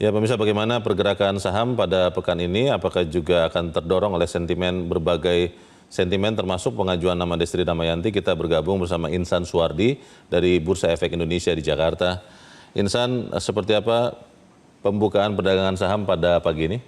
Ya, pemirsa, bagaimana pergerakan saham pada pekan ini? Apakah juga akan terdorong oleh sentimen berbagai sentimen termasuk pengajuan nama Destri Damayanti? Kita bergabung bersama Insan Suwardi dari Bursa Efek Indonesia di Jakarta. Insan, seperti apa pembukaan perdagangan saham pada pagi ini?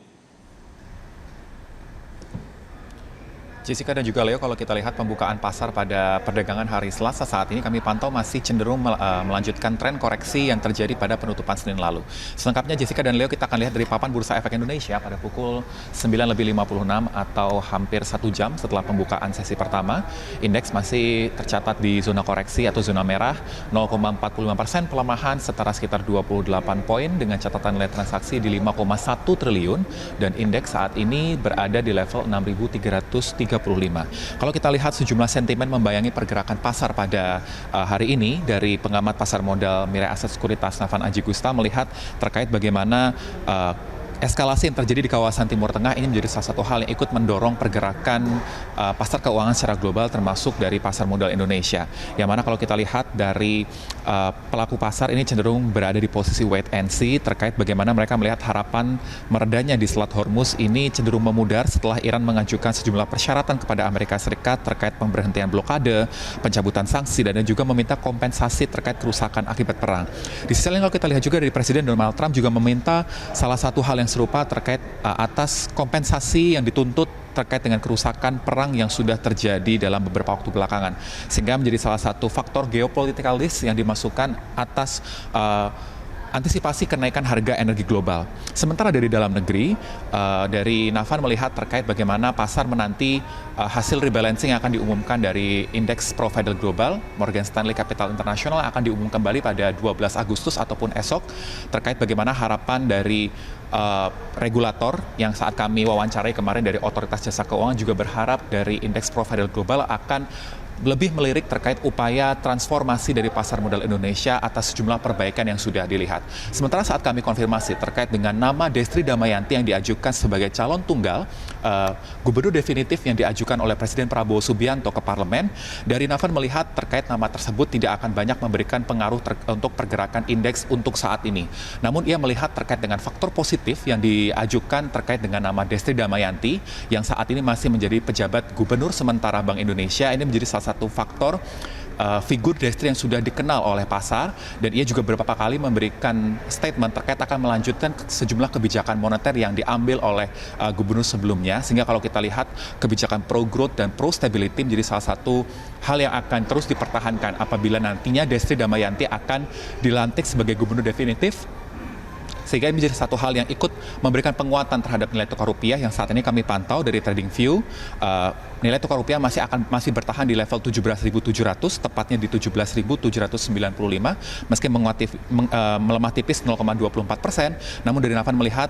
Jessica dan juga Leo, kalau kita lihat pembukaan pasar pada perdagangan hari Selasa saat ini kami pantau masih cenderung melanjutkan tren koreksi yang terjadi pada penutupan Senin lalu. Selengkapnya Jessica dan Leo, kita akan lihat dari papan Bursa Efek Indonesia pada pukul 9:56 atau hampir 1 jam setelah pembukaan sesi pertama. Indeks masih tercatat di zona koreksi atau zona merah, 0,45% pelemahan setara sekitar 28 poin dengan catatan nilai transaksi di 5,1 triliun dan indeks saat ini berada di level 6.335. Kalau kita lihat sejumlah sentimen membayangi pergerakan pasar pada hari ini dari pengamat pasar modal Mirae Aset Sekuritas Navan Aji Gusta melihat terkait bagaimana eskalasi yang terjadi di kawasan Timur Tengah ini menjadi salah satu hal yang ikut mendorong pergerakan pasar keuangan secara global termasuk dari pasar modal Indonesia. Yang mana kalau kita lihat dari pelaku pasar ini cenderung berada di posisi wait and see terkait bagaimana mereka melihat harapan meredanya di Selat Hormuz ini cenderung memudar setelah Iran mengajukan sejumlah persyaratan kepada Amerika Serikat terkait pemberhentian blokade, pencabutan sanksi, dan juga meminta kompensasi terkait kerusakan akibat perang. Di sisi lain kalau kita lihat juga dari Presiden Donald Trump juga meminta salah satu hal yang serupa terkait atas kompensasi yang dituntut terkait dengan kerusakan perang yang sudah terjadi dalam beberapa waktu belakangan. Sehingga menjadi salah satu faktor geopolitical risk yang dimasukkan atas antisipasi kenaikan harga energi global. Sementara dari dalam negeri, dari Navan melihat terkait bagaimana pasar menanti hasil rebalancing yang akan diumumkan dari indeks provider global, Morgan Stanley Capital International akan diumumkan kembali pada 12 Agustus ataupun esok, terkait bagaimana harapan dari regulator yang saat kami wawancarai kemarin dari Otoritas Jasa Keuangan juga berharap dari indeks provider global akan lebih melirik terkait upaya transformasi dari pasar modal Indonesia atas sejumlah perbaikan yang sudah dilihat. Sementara saat kami konfirmasi terkait dengan nama Destri Damayanti yang diajukan sebagai calon tunggal gubernur definitif yang diajukan oleh Presiden Prabowo Subianto ke parlemen, dari Navan melihat terkait nama tersebut tidak akan banyak memberikan pengaruh untuk pergerakan indeks untuk saat ini. Namun ia melihat terkait dengan faktor positif yang diajukan terkait dengan nama Destri Damayanti yang saat ini masih menjadi pejabat gubernur sementara Bank Indonesia. Ini menjadi salah satu faktor figur Destri yang sudah dikenal oleh pasar, dan ia juga beberapa kali memberikan statement terkait akan melanjutkan sejumlah kebijakan moneter yang diambil oleh gubernur sebelumnya, sehingga kalau kita lihat kebijakan pro growth dan pro stability menjadi salah satu hal yang akan terus dipertahankan apabila nantinya Destri Damayanti akan dilantik sebagai gubernur definitif. Sehingga ini menjadi satu hal yang ikut memberikan penguatan terhadap nilai tukar rupiah yang saat ini kami pantau dari TradingView. Nilai tukar rupiah masih bertahan di level 17.700, tepatnya di 17.795, meski melemah tipis 0,24%. Namun dari Navan melihat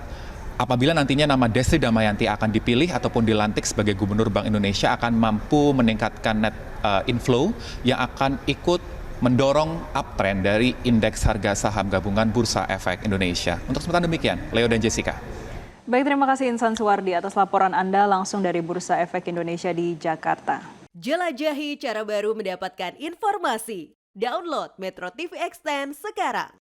apabila nantinya nama Destri Damayanti akan dipilih ataupun dilantik sebagai gubernur Bank Indonesia akan mampu meningkatkan net inflow yang akan ikut mendorong uptrend dari indeks harga saham gabungan Bursa Efek Indonesia. Untuk sementara demikian, Leo dan Jessica. Baik, terima kasih Insan Suwardi atas laporan Anda langsung dari Bursa Efek Indonesia di Jakarta. Jelajahi cara baru mendapatkan informasi. Download Metro TV Extend sekarang.